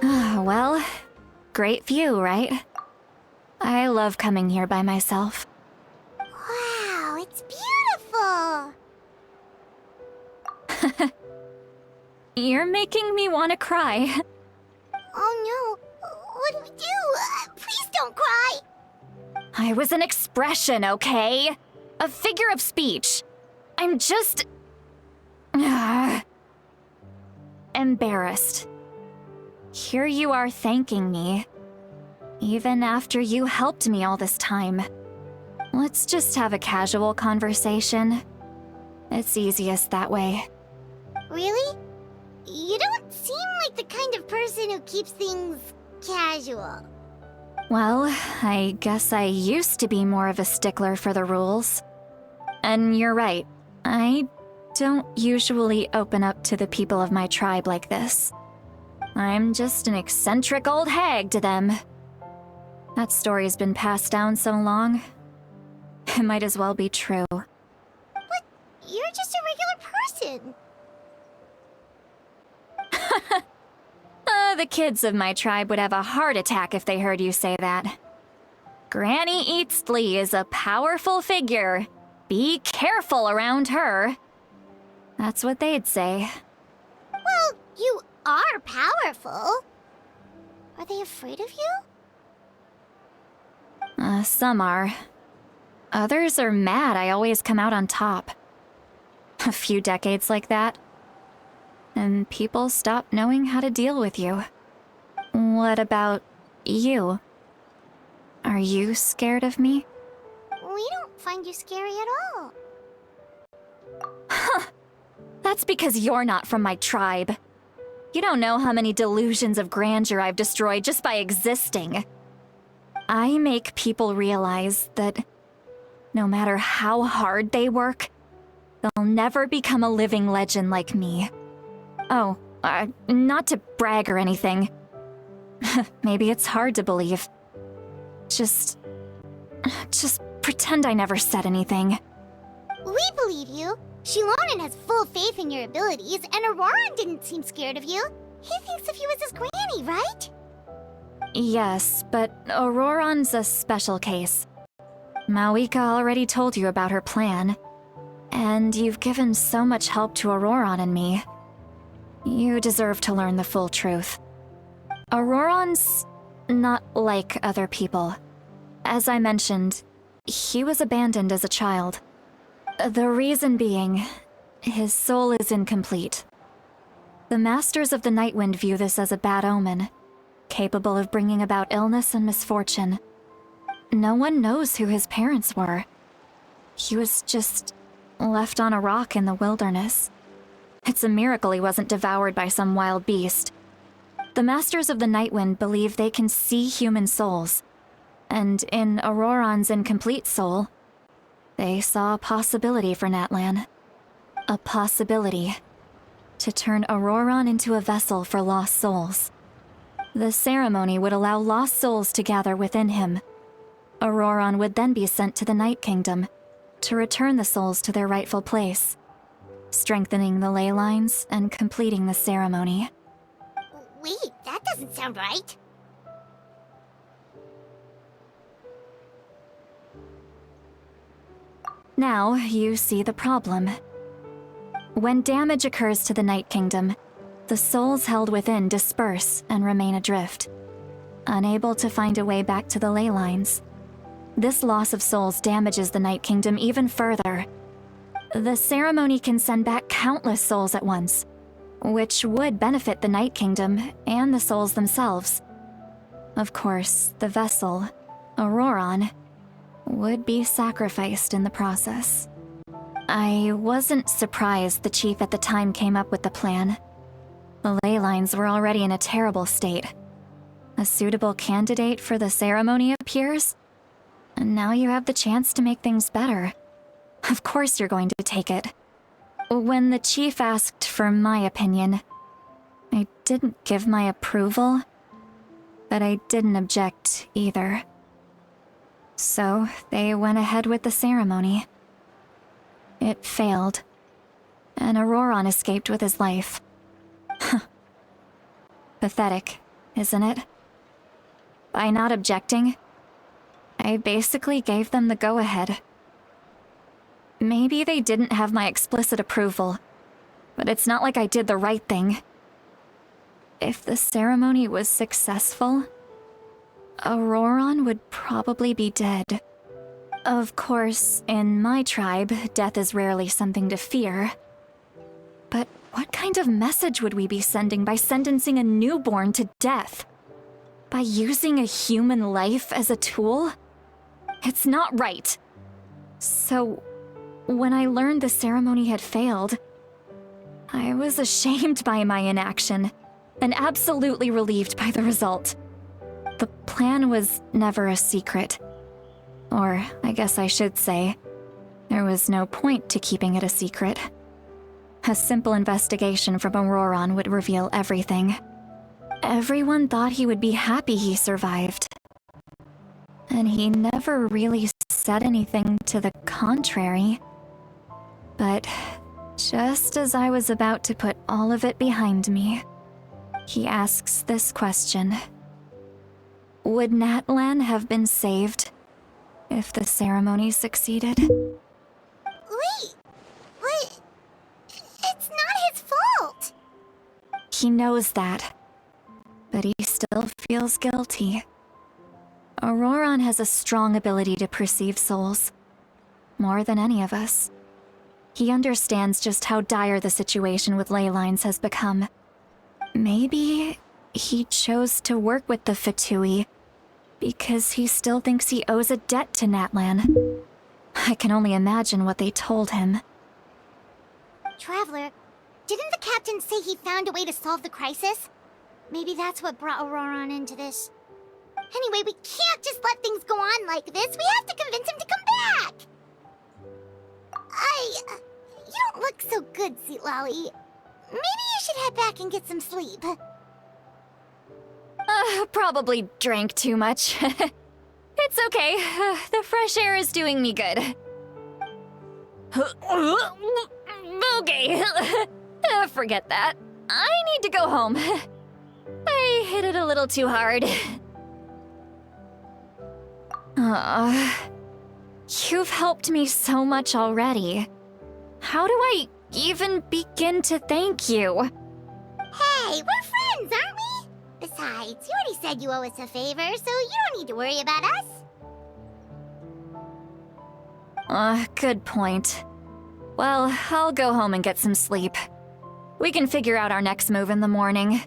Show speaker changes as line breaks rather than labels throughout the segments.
Well, great view, right? I love coming here by myself.
Wow, it's beautiful!
You're making me want to cry.
Oh no, what do we do? Please don't cry!
I was an expression, okay? A figure of speech. I'm just... embarrassed. Here you are thanking me, even after you helped me all this time. Let's just have a casual conversation. It's easiest that way.
Really? You don't seem like the kind of person who keeps things casual.
Well, I guess I used to be more of a stickler for the rules. And you're right, I don't usually open up to the people of my tribe like this. I'm just an eccentric old hag to them. That story's been passed down so long, it might as well be true.
But you're just a regular person.
The kids of my tribe would have a heart attack if they heard you say that. Granny Eatsley is a powerful figure. Be careful around her. That's what they'd say.
Well, you are powerful. Are they afraid of you?
Some are. Others are mad I always come out on top. A few decades like that, and people stop knowing how to deal with you. What about you? Are you scared of me?
We don't find you scary at all.
Huh. That's because you're not from my tribe. You don't know how many delusions of grandeur I've destroyed just by existing. I make people realize that no matter how hard they work, they'll never become a living legend like me. Oh, not to brag or anything. Maybe it's hard to believe. Just pretend I never said anything.
We believe you. Shilonen has full faith in your abilities, and Ororon didn't seem scared of you. He thinks of you as his granny, right?
Yes, but Ororon's a special case. Mawika already told you about her plan, and you've given so much help to Ororon and me. You deserve to learn the full truth. Ororon's not like other people. As I mentioned, he was abandoned as a child. The reason being, his soul is incomplete. The Masters of the Nightwind view this as a bad omen, capable of bringing about illness and misfortune. No one knows who his parents were. He was just left on a rock in the wilderness. It's a miracle he wasn't devoured by some wild beast. The Masters of the Nightwind believe they can see human souls, and in Ororon's incomplete soul, they saw a possibility for Natlan. A possibility to turn Ororon into a vessel for lost souls. The ceremony would allow lost souls to gather within him. Ororon would then be sent to the Night Kingdom to return the souls to their rightful place, strengthening the ley lines and completing the ceremony.
Wait, that doesn't sound right.
Now you see the problem. When damage occurs to the Night Kingdom, the souls held within disperse and remain adrift, unable to find a way back to the ley lines. This loss of souls damages the Night Kingdom even further. The ceremony can send back countless souls at once, which would benefit the Night Kingdom and the souls themselves. Of course, the vessel, Ororon, would be sacrificed in the process. I wasn't surprised the chief at the time came up with the plan. The ley lines were already in a terrible state. A suitable candidate for the ceremony appears, and now you have the chance to make things better. Of course you're going to take it. When the chief asked for my opinion, I didn't give my approval, but I didn't object either. So they went ahead with the ceremony. It failed, and Ororon escaped with his life. Pathetic, isn't it? By not objecting, I basically gave them the go-ahead. Maybe they didn't have my explicit approval, but it's not like I did the right thing. If the ceremony was successful, Ororon would probably be dead. Of course, in my tribe, death is rarely something to fear. But what kind of message would we be sending by sentencing a newborn to death? By using a human life as a tool? It's not right. So, when I learned the ceremony had failed, I was ashamed by my inaction, and absolutely relieved by the result. The plan was never a secret. Or, I guess I should say, there was no point to keeping it a secret. A simple investigation from Ororon would reveal everything. Everyone thought he would be happy he survived. And he never really said anything to the contrary. But just as I was about to put all of it behind me, he asks this question. Would Natlan have been saved if the ceremony succeeded?
Wait, what? It's not his fault!
He knows that, but he still feels guilty. Ororon has a strong ability to perceive souls, more than any of us. He understands just how dire the situation with ley lines has become. Maybe he chose to work with the Fatui because he still thinks he owes a debt to Natlan. I can only imagine what they told him.
Traveler, didn't the captain say he found a way to solve the crisis? Maybe that's what brought Ororon into this. Anyway, we can't just let things go on like this. We have to convince him to come back! You don't look so good, Sweet Lolly. Maybe you should head back and get some sleep.
Probably drank too much. It's okay. The fresh air is doing me good. Okay. Forget that. I need to go home. I hit it a little too hard. You've helped me so much already. How do I even begin to thank you?
Hey, we're friends, aren't we? Besides, you already said you owe us a favor, so you don't need to worry about us.
Good point. Well, I'll go home and get some sleep. We can figure out our next move in the morning.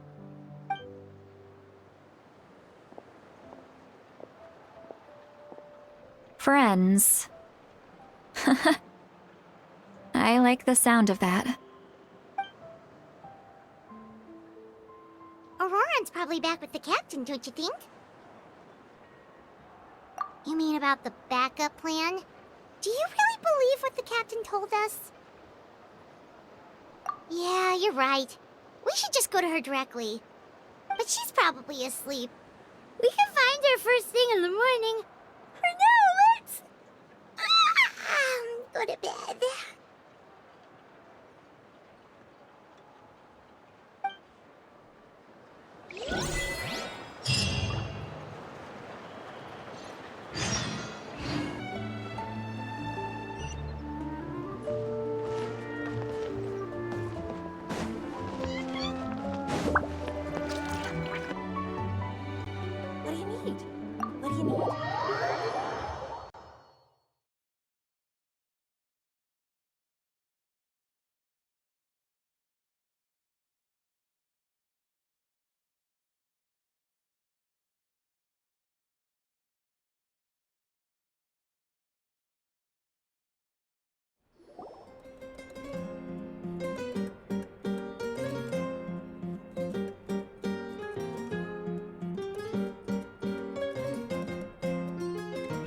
Friends. I like the sound of that.
Ororon's probably back with the captain, don't you think? You mean about the backup plan? Do you really believe what the captain told us? Yeah, you're right. We should just go to her directly. But she's probably asleep. We can find her first thing in the morning. For now, let's... go to bed.
What do you need? What do you need?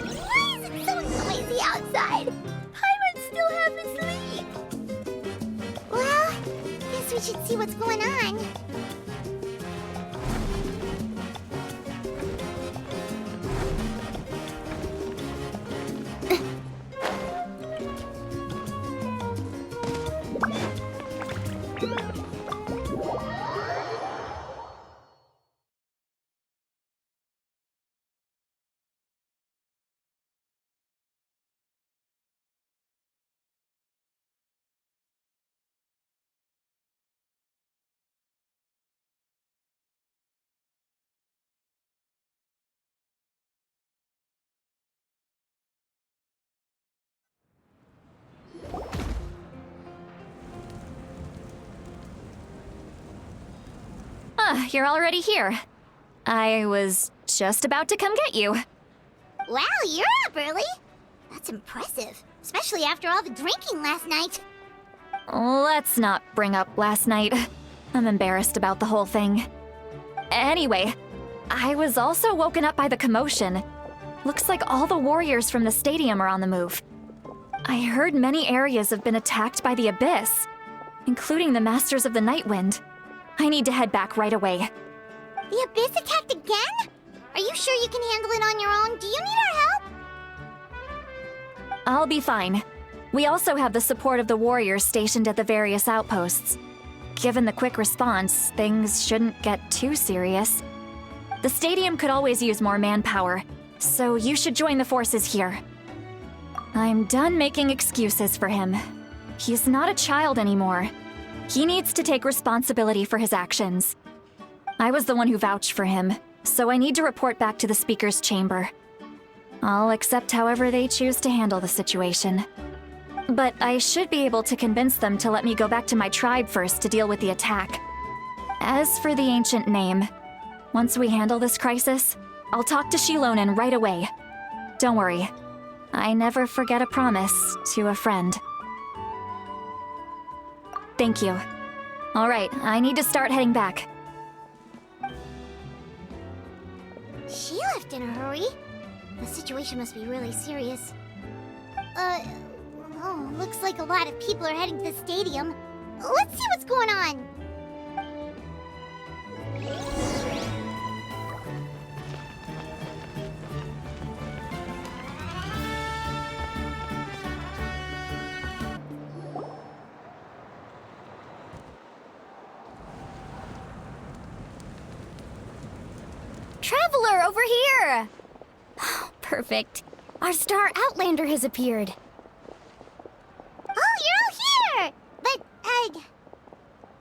Why is it so noisy outside? Paimon still haven't sleep. Well, guess we should see what's going on.
you're already here. I was just about to come get you.
Wow, you're up early. That's impressive, especially after all the drinking last night.
Let's not bring up last night. I'm embarrassed about the whole thing. Anyway, I was also woken up by the commotion. Looks like all the warriors from the stadium are on the move. I heard many areas have been attacked by the Abyss, including the Masters of the Nightwind. I need to head back right away.
The Abyss attacked again? Are you sure you can handle it on your own? Do you need our help?
I'll be fine. We also have the support of the warriors stationed at the various outposts. Given the quick response, things shouldn't get too serious. The stadium could always use more manpower, so you should join the forces here. I'm done making excuses for him. He's not a child anymore. He needs to take responsibility for his actions. I was the one who vouched for him, so I need to report back to the Speaker's chamber. I'll accept however they choose to handle the situation. But I should be able to convince them to let me go back to my tribe first to deal with the attack. As for the ancient name, once we handle this crisis, I'll talk to Shilonen right away. Don't worry, I never forget a promise to a friend. Thank you. All right, I need to start heading back.
She left in a hurry. The situation must be really serious. Looks like a lot of people are heading to the stadium. Let's see what's going on.
Traveler, over here! Perfect. Our star Outlander has appeared.
Oh, you're all here! But,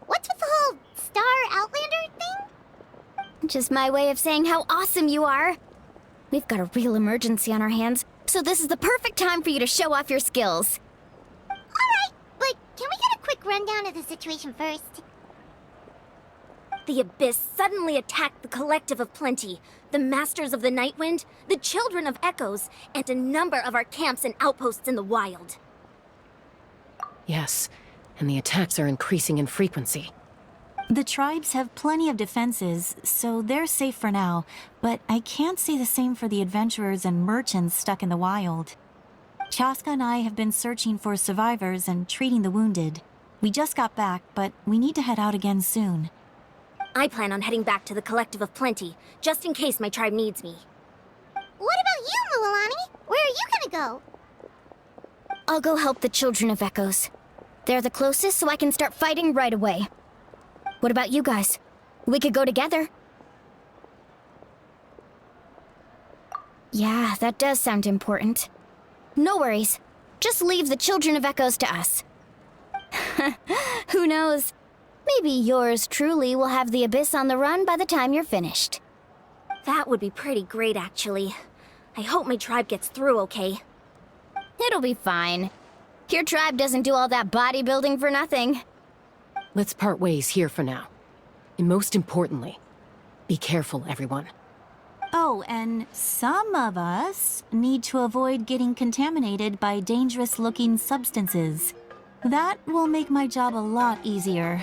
what's with the whole Star Outlander thing?
Just my way of saying how awesome you are. We've got a real emergency on our hands, so this is the perfect time for you to show off your skills.
Alright, but can we get a quick rundown of the situation first?
The Abyss suddenly attacked the Collective of Plenty, the Masters of the Nightwind, the Children of Echoes, and a number of our camps and outposts in the wild.
Yes, and the attacks are increasing in frequency.
The tribes have plenty of defenses, so they're safe for now, but I can't say the same for the adventurers and merchants stuck in the wild. Chaska and I have been searching for survivors and treating the wounded. We just got back, but we need to head out again soon.
I plan on heading back to the Collective of Plenty, just in case my tribe needs me.
What about you, Mualani? Where are you gonna go?
I'll go help the Children of Echoes. They're the closest, so I can start fighting right away. What about you guys? We could go together. Yeah, that does sound important. No worries. Just leave the Children of Echoes to us. Who knows? Maybe yours truly will have the Abyss on the run by the time you're finished. That would be pretty great, actually. I hope my tribe gets through okay. It'll be fine. Your tribe doesn't do all that bodybuilding for nothing.
Let's part ways here for now. And most importantly, be careful, everyone.
Oh, and some of us need to avoid getting contaminated by dangerous-looking substances. That will make my job a lot easier.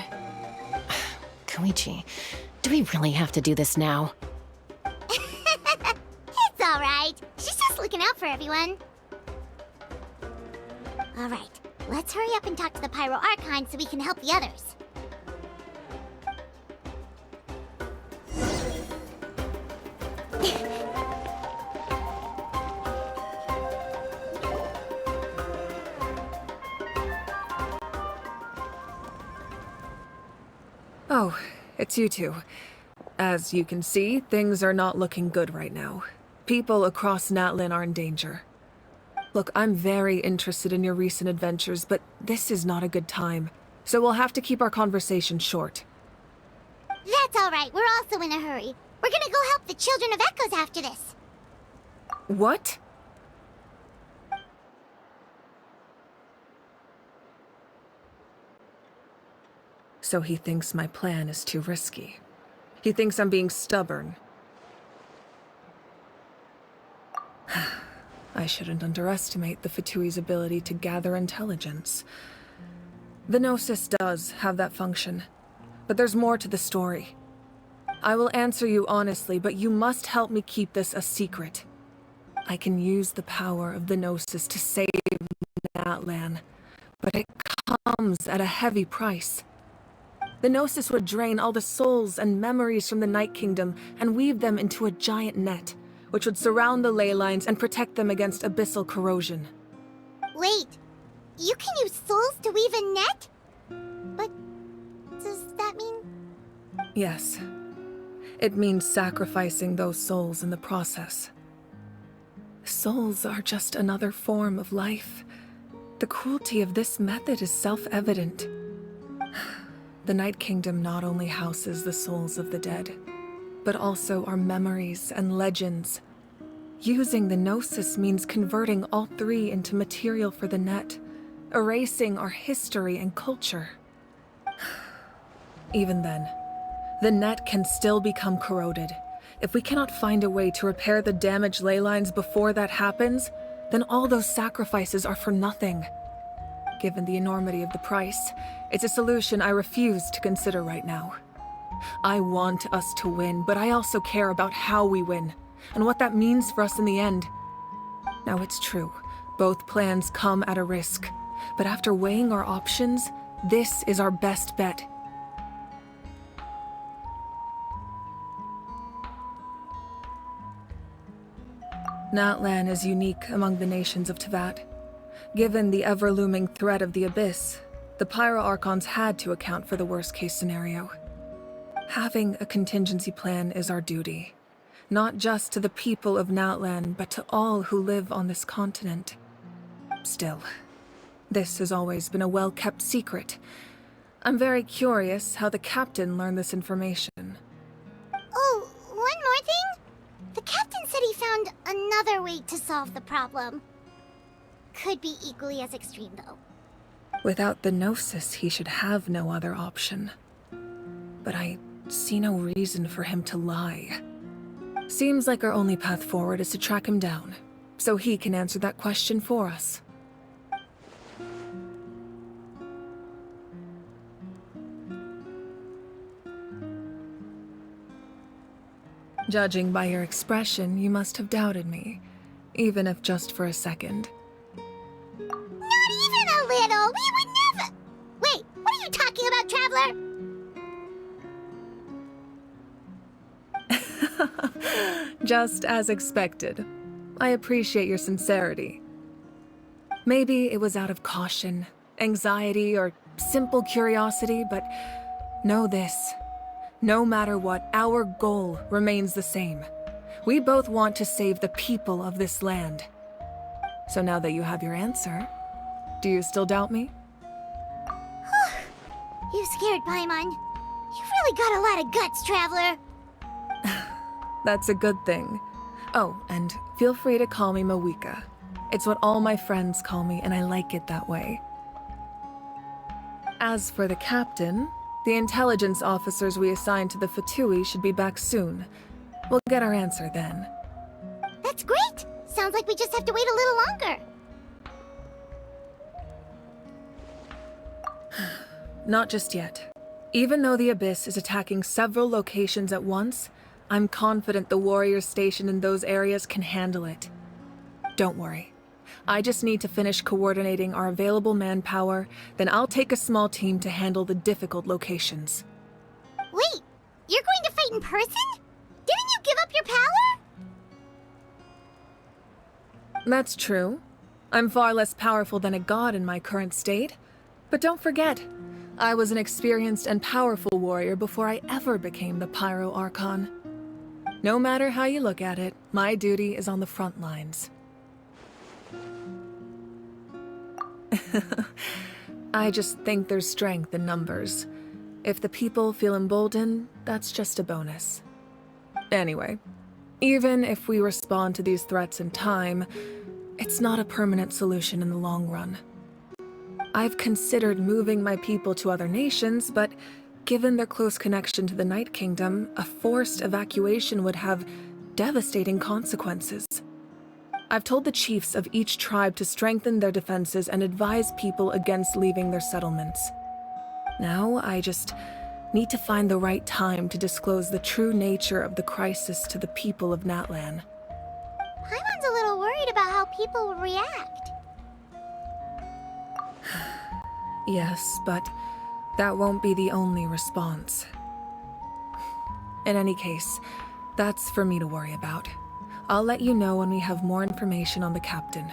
Koichi, do we really have to do this now?
It's alright. She's just looking out for everyone. Alright, let's hurry up and talk to the Pyro Archon so we can help the others.
Oh, it's you two. As you can see, things are not looking good right now. People across Natlin are in danger. Look, I'm very interested in your recent adventures, but this is not a good time. So we'll have to keep our conversation short.
That's alright, we're also in a hurry. We're gonna go help the Children of Echoes after this.
What? So he thinks my plan is too risky. He thinks I'm being stubborn. I shouldn't underestimate the Fatui's ability to gather intelligence. The Gnosis does have that function, but there's more to the story. I will answer you honestly, but you must help me keep this a secret. I can use the power of the Gnosis to save Natlan, but it comes at a heavy price. The Gnosis would drain all the souls and memories from the Night Kingdom and weave them into a giant net, which would surround the ley lines and protect them against abyssal corrosion.
Wait, you can use souls to weave a net? But does that mean...
Yes. It means sacrificing those souls in the process. Souls are just another form of life. The cruelty of this method is self-evident. The Night Kingdom not only houses the souls of the dead, but also our memories and legends. Using the Gnosis means converting all three into material for the net, erasing our history and culture. Even then, the net can still become corroded. If we cannot find a way to repair the damaged ley lines before that happens, then all those sacrifices are for nothing. Given the enormity of the price, it's a solution I refuse to consider right now. I want us to win, but I also care about how we win, and what that means for us in the end. Now it's true, both plans come at a risk, but after weighing our options, this is our best bet. Natlan is unique among the nations of Teyvat. Given the ever-looming threat of the Abyss, the Pyro Archons had to account for the worst-case scenario. Having a contingency plan is our duty, not just to the people of Natlan, but to all who live on this continent. Still, this has always been a well-kept secret. I'm very curious how the captain learned this information.
Oh, one more thing? The captain said he found another way to solve the problem. Could be equally as extreme, though.
Without the Gnosis, he should have no other option. But I see no reason for him to lie. Seems like our only path forward is to track him down, so he can answer that question for us. Judging by your expression, you must have doubted me, even if just for a second.
Not even a little! We would never... Wait, what are you talking about, Traveler?
Just as expected. I appreciate your sincerity. Maybe it was out of caution, anxiety, or simple curiosity, but know this. No matter what, our goal remains the same. We both want to save the people of this land. So now that you have your answer, do you still doubt me?
You scared Paimon. You've really got a lot of guts, Traveler.
That's a good thing. Oh, and feel free to call me Mawika. It's what all my friends call me, and I like it that way. As for the captain, the intelligence officers we assigned to the Fatui should be back soon. We'll get our answer then.
That's great! Sounds like we just have to wait a little longer.
Not just yet. Even though the Abyss is attacking several locations at once, I'm confident the warriors stationed in those areas can handle it. Don't worry. I just need to finish coordinating our available manpower, then I'll take a small team to handle the difficult locations.
Wait, you're going to fight in person? Didn't you give up your power?
That's true. I'm far less powerful than a god in my current state. But don't forget, I was an experienced and powerful warrior before I ever became the Pyro Archon. No matter how you look at it, my duty is on the front lines. I just think there's strength in numbers. If the people feel emboldened, that's just a bonus. Anyway, even if we respond to these threats in time, it's not a permanent solution in the long run. I've considered moving my people to other nations, but Given their close connection to the Night Kingdom, a forced evacuation would have devastating consequences. I've told the chiefs of each tribe to strengthen their defenses and advise people against leaving their settlements. Now, I just need to find the right time to disclose the true nature of the crisis to the people of Natlan.
Paimon's a little worried about how people will react.
Yes, but that won't be the only response. In any case, that's for me to worry about. I'll let you know when we have more information on the captain.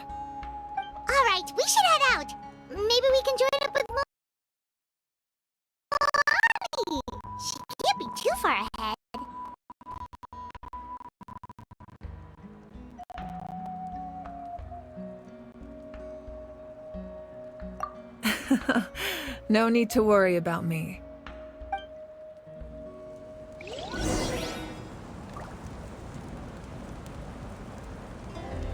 Alright, we should head out. Maybe we can join up with Mommy. She can't be too far ahead.
No need to worry about me.